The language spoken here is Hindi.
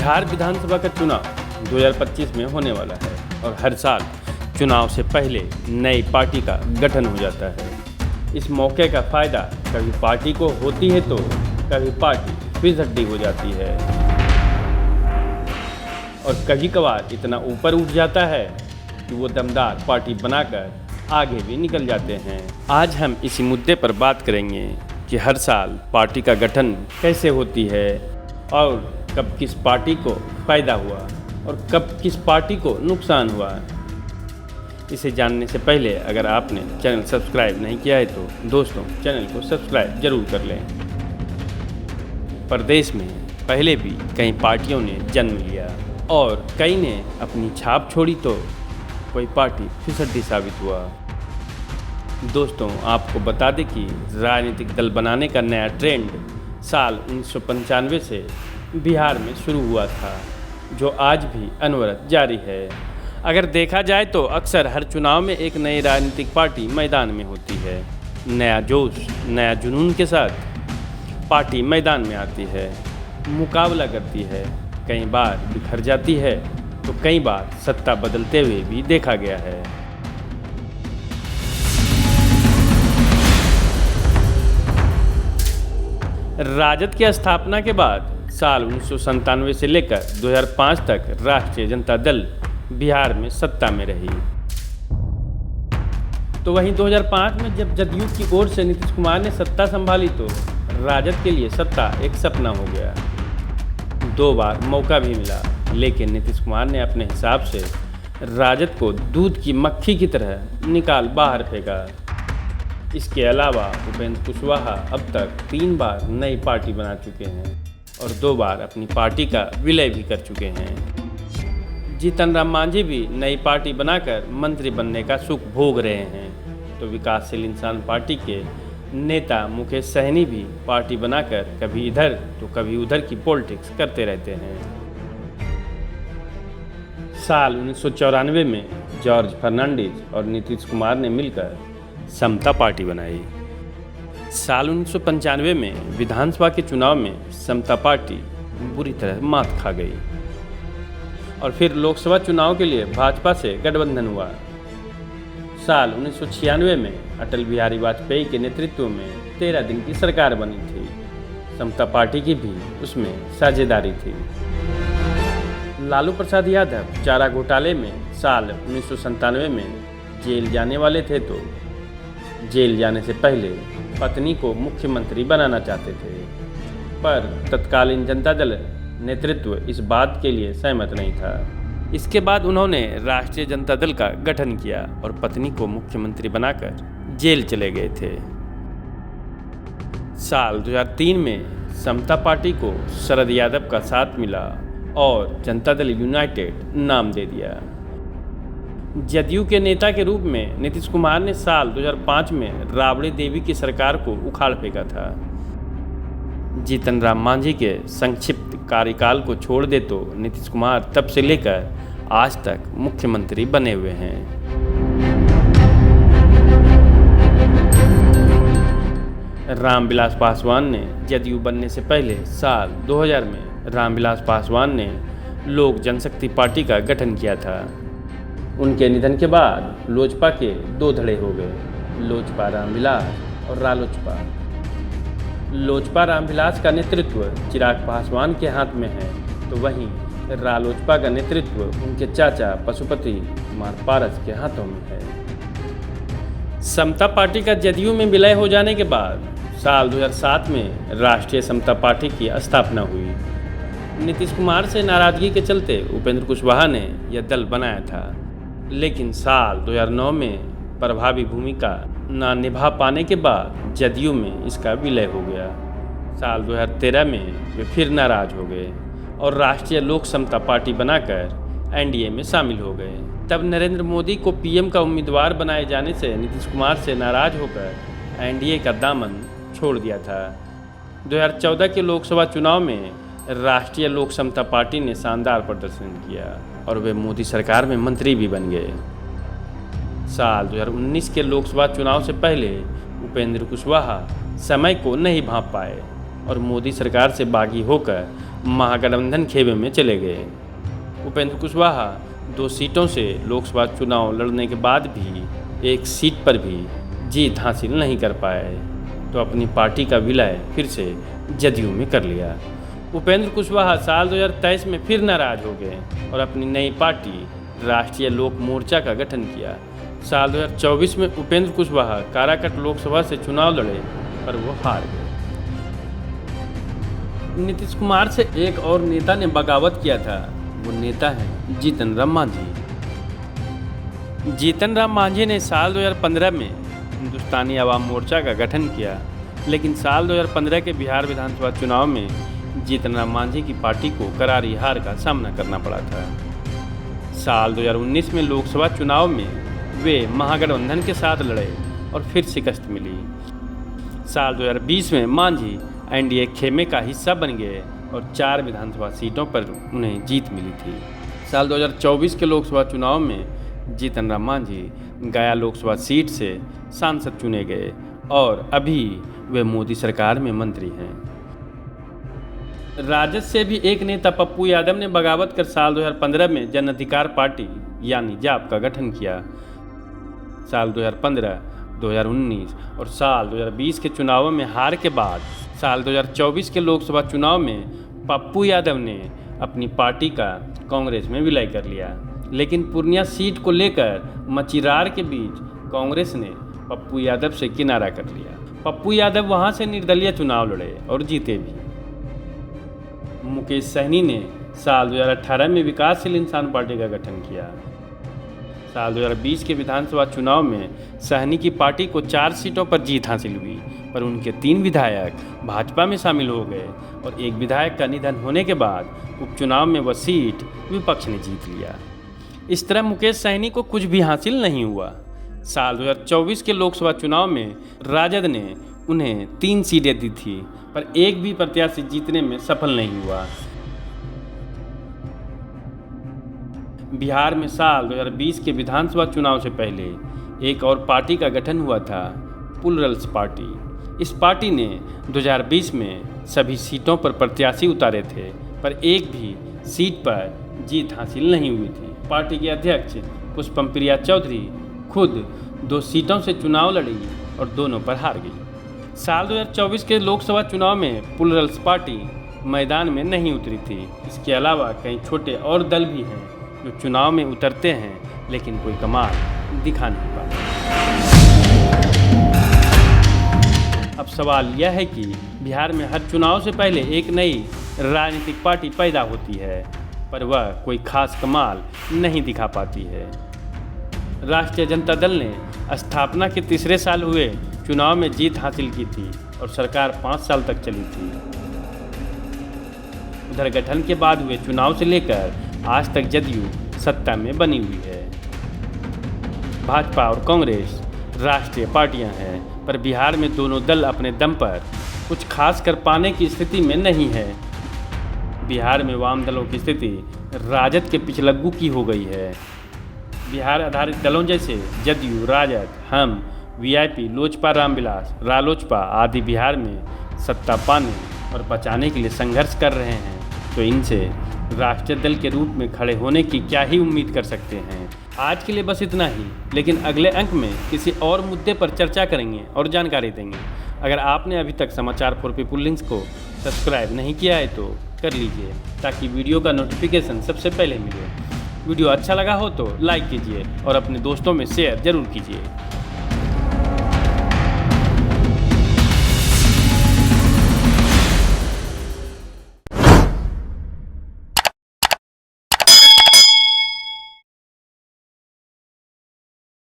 बिहार विधानसभा का चुनाव 2025 में होने वाला है और हर साल चुनाव से पहले नई पार्टी का गठन हो जाता है। इस मौके का फ़ायदा कभी पार्टी को होती है तो कभी पार्टी फिसड्डी हो जाती है और कभी कभार इतना ऊपर उठ जाता है कि वो दमदार पार्टी बनाकर आगे भी निकल जाते हैं। आज हम इसी मुद्दे पर बात करेंगे कि हर साल पार्टी का गठन कैसे होती है और कब किस पार्टी को फ़ायदा हुआ और कब किस पार्टी को नुकसान हुआ। इसे जानने से पहले अगर आपने चैनल सब्सक्राइब नहीं किया है तो दोस्तों चैनल को सब्सक्राइब जरूर कर लें। प्रदेश में पहले भी कई पार्टियों ने जन्म लिया और कई ने अपनी छाप छोड़ी तो कोई पार्टी फिसड्डी साबित हुआ। दोस्तों आपको बता दें कि राजनीतिक दल बनाने का नया ट्रेंड साल 1995 से बिहार में शुरू हुआ था, जो आज भी अनवरत जारी है। अगर देखा जाए तो अक्सर हर चुनाव में एक नई राजनीतिक पार्टी मैदान में होती है। नया जोश, नया जुनून के साथ पार्टी मैदान में आती है, मुकाबला करती है, कई बार बिखर जाती है तो कई बार सत्ता बदलते हुए भी देखा गया है। राजद की स्थापना के बाद साल 1997 से लेकर 2005 तक राष्ट्रीय जनता दल बिहार में सत्ता में रही। तो वहीं 2005 में जब जदयू की ओर से नीतीश कुमार ने सत्ता संभाली तो राजद के लिए सत्ता एक सपना हो गया। 2 बार मौका भी मिला, लेकिन नीतीश कुमार ने अपने हिसाब से राजद को दूध की मक्खी की तरह निकाल बाहर फेंका। इसके अलावा उपेंद्र कुशवाहा अब तक 3 बार नई पार्टी बना चुके हैं और 2 बार अपनी पार्टी का विलय भी कर चुके हैं। जीतन राम मांझी भी नई पार्टी बनाकर मंत्री बनने का सुख भोग रहे हैं। तो विकासशील इंसान पार्टी के नेता मुकेश सहनी भी पार्टी बनाकर कभी इधर तो कभी उधर की पॉलिटिक्स करते रहते हैं। साल 1994 में जॉर्ज फर्नांडिस और नीतीश कुमार ने मिलकर समता पार्टी बनाई। साल 1995 में विधानसभा के चुनाव में समता पार्टी बुरी तरह मात खा गई और फिर लोकसभा चुनाव के लिए भाजपा से गठबंधन हुआ। साल 1996 में अटल बिहारी वाजपेयी के नेतृत्व में 13 दिन की सरकार बनी थी। समता पार्टी की भी उसमें साझेदारी थी। लालू प्रसाद यादव चारा घोटाले में साल 1997 में जेल जाने वाले थे तो जेल जाने से पहले पत्नी को मुख्यमंत्री बनाना चाहते थे, पर तत्कालीन जनता दल नेतृत्व इस बात के लिए सहमत नहीं था। इसके बाद उन्होंने राष्ट्रीय जनता दल का गठन किया और पत्नी को मुख्यमंत्री बनाकर जेल चले गए थे। साल 2003 में समता पार्टी को शरद यादव का साथ मिला और जनता दल यूनाइटेड नाम दे दिया। जदयू के नेता के रूप में नीतीश कुमार ने साल 2005 में राबड़ी देवी की सरकार को उखाड़ फेंका था। जीतन राम मांझी के संक्षिप्त कार्यकाल को छोड़ दे तो नीतीश कुमार तब से लेकर आज तक मुख्यमंत्री बने हुए हैं। रामविलास पासवान ने जदयू बनने से पहले साल 2000 में रामविलास पासवान ने लोक जनशक्ति पार्टी का गठन किया था। उनके निधन के बाद लोजपा के 2 धड़े हो गए, लोजपा रामविलास और रालोजपा। लोजपा रामविलास का नेतृत्व चिराग पासवान के हाथ में है तो वहीं रालोजपा का नेतृत्व उनके चाचा पशुपति कुमार पारस के हाथों में है। समता पार्टी का जदयू में विलय हो जाने के बाद साल 2007 में राष्ट्रीय समता पार्टी की स्थापना हुई। नीतीश कुमार से नाराजगी के चलते उपेंद्र कुशवाहा ने यह दल बनाया था, लेकिन साल 2009 में प्रभावी भूमिका न निभा पाने के बाद जदयू में इसका विलय हो गया। साल 2013 में वे फिर नाराज हो गए और राष्ट्रीय लोक समता पार्टी बनाकर एनडीए में शामिल हो गए। तब नरेंद्र मोदी को पीएम का उम्मीदवार बनाए जाने से नीतीश कुमार से नाराज होकर एनडीए का दामन छोड़ दिया था। 2014 के लोकसभा चुनाव में राष्ट्रीय लोक समता पार्टी ने शानदार प्रदर्शन किया और वे मोदी सरकार में मंत्री भी बन गए। साल 2019 के लोकसभा चुनाव से पहले उपेंद्र कुशवाहा समय को नहीं भांप पाए और मोदी सरकार से बागी होकर महागठबंधन खेमे में चले गए। उपेंद्र कुशवाहा 2 सीटों से लोकसभा चुनाव लड़ने के बाद भी एक सीट पर भी जीत हासिल नहीं कर पाए तो अपनी पार्टी का विलय फिर से जदयू में कर लिया। उपेंद्र कुशवाहा साल 2023 में फिर नाराज हो गए और अपनी नई पार्टी राष्ट्रीय लोक मोर्चा का गठन किया। साल 2024 में उपेंद्र कुशवाहा काराकट लोकसभा से चुनाव लड़े पर वो हार गए। नीतीश कुमार से एक और नेता ने बगावत किया था, वो नेता है जीतन राम मांझी। जीतन राम मांझी ने साल 2015 में हिंदुस्तानी आवाम मोर्चा का गठन किया, लेकिन साल 2015 के बिहार विधानसभा चुनाव में जीतन राम मांझी की पार्टी को करारी हार का सामना करना पड़ा था। साल 2019 में लोकसभा चुनाव में वे महागठबंधन के साथ लड़े और फिर शिकस्त मिली। साल 2020 में मांझी एनडीए खेमे का हिस्सा बन गए और 4 विधानसभा सीटों पर उन्हें जीत मिली थी। साल 2024 के लोकसभा चुनाव में जीतन राम मांझी गया लोकसभा सीट से सांसद चुने गए और अभी वे मोदी सरकार में मंत्री हैं। राजद से भी एक नेता पप्पू यादव ने बगावत कर साल 2015 में जन अधिकार पार्टी यानी जाप का गठन किया। साल 2015, 2019 और साल 2020 के चुनावों में हार के बाद साल 2024 के लोकसभा चुनाव में पप्पू यादव ने अपनी पार्टी का कांग्रेस में विलय कर लिया, लेकिन पूर्णिया सीट को लेकर मचिरार के बीच कांग्रेस ने पप्पू यादव से किनारा कर लिया। पप्पू यादव वहां से निर्दलीय चुनाव लड़े और जीते भी। मुकेश सहनी ने साल 2018 में विकासशील इंसान पार्टी का गठन किया। साल 2020 के विधानसभा चुनाव में सहनी की पार्टी को 4 सीटों पर जीत हासिल हुई, पर उनके 3 विधायक भाजपा में शामिल हो गए और एक विधायक का निधन होने के बाद उपचुनाव में वह सीट विपक्ष ने जीत लिया। इस तरह मुकेश सहनी को कुछ भी हासिल नहीं हुआ। साल 2024 के लोकसभा चुनाव में राजद ने उन्हें 3 सीटें दी थी, पर एक भी प्रत्याशी जीतने में सफल नहीं हुआ। बिहार में साल 2020 के विधानसभा चुनाव से पहले एक और पार्टी का गठन हुआ था, प्लूरल्स पार्टी। इस पार्टी ने 2020 में सभी सीटों पर प्रत्याशी उतारे थे, पर एक भी सीट पर जीत हासिल नहीं हुई थी। पार्टी के अध्यक्ष पुष्पम प्रिया चौधरी खुद 2 सीटों से चुनाव लड़ी और दोनों पर हार गई। साल 2024 के लोकसभा चुनाव में प्लूरल्स पार्टी मैदान में नहीं उतरी थी। इसके अलावा कई छोटे और दल भी हैं जो चुनाव में उतरते हैं लेकिन कोई कमाल दिखा नहीं पाते। अब सवाल यह है कि बिहार में हर चुनाव से पहले एक नई राजनीतिक पार्टी पैदा होती है, पर वह कोई खास कमाल नहीं दिखा पाती है। राष्ट्रीय जनता दल ने स्थापना के 3रे साल हुए चुनाव में जीत हासिल की थी और सरकार 5 साल तक चली थी। उधर गठन के बाद हुए चुनाव से लेकर आज तक जदयू सत्ता में बनी हुई है। भाजपा और कांग्रेस राष्ट्रीय पार्टियां हैं, पर बिहार में दोनों दल अपने दम पर कुछ खास कर पाने की स्थिति में नहीं है। बिहार में वाम दलों की स्थिति राजद के पिछलग्गू की हो गई है। बिहार आधारित दलों जैसे जदयू, राजद, हम, वीआईपी, लोजपा, रामविलास, रालोजपा आदि बिहार में सत्ता पाने और बचाने के लिए संघर्ष कर रहे हैं, तो इनसे राष्ट्रीय दल के रूप में खड़े होने की क्या ही उम्मीद कर सकते हैं। आज के लिए बस इतना ही, लेकिन अगले अंक में किसी और मुद्दे पर चर्चा करेंगे और जानकारी देंगे। अगर आपने अभी तक समाचार फॉर पीपुल लिंक्स को सब्सक्राइब नहीं किया है तो कर लीजिए, ताकि वीडियो का नोटिफिकेशन सबसे पहले मिले। वीडियो अच्छा लगा हो तो लाइक कीजिए और अपने दोस्तों में शेयर जरूर कीजिए।